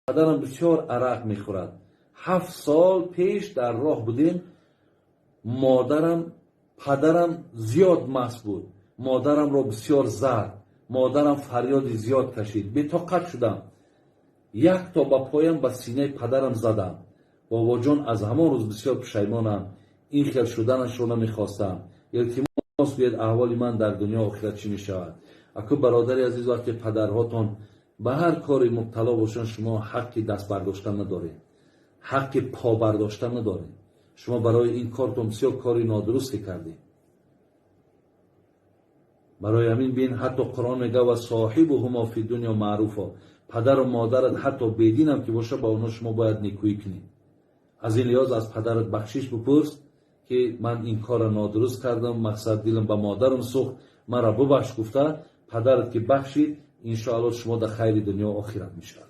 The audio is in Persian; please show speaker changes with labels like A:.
A: پدرم بسیار عرق میخورد. 7 سال پیش در راه بودیم. پدرم زیاد مست بود. مادرم را بسیار زد. مادرم فریاد زیاد کشید. بی‌طاقت شدم. یک تا با پایم به سینه پدرم زدم. بابا جان از همان روز بسیار پشیمانم. این خیال شدنش را نمیخواستم. التماس بیاید احوال من در دنیا و آخرت چی میشود. اکو برادری عزیز، وقتی پدرهاتون به هر کاری مبتلا باشن شما حق دست برداشتن ندارید. حق پا برداشتن ندارید. شما برای این کارتون بسیار کاری نادرستی کردید. برای همین بین حتی قرآن میگه و صاحبهما فی دنیا معروفا. پدر و مادرت حتی بدین هم که باشه با اونا شما باید نیکویی کنید. از این لحاظ از پدرت بخشش بپرس که من این کار نادرست کردم، مقصد دیلم به مادرم سوخت، مرا ببخش گفته. پدرت که بخشید ان شاء الله شما در خیر دنیا و آخرت میشود.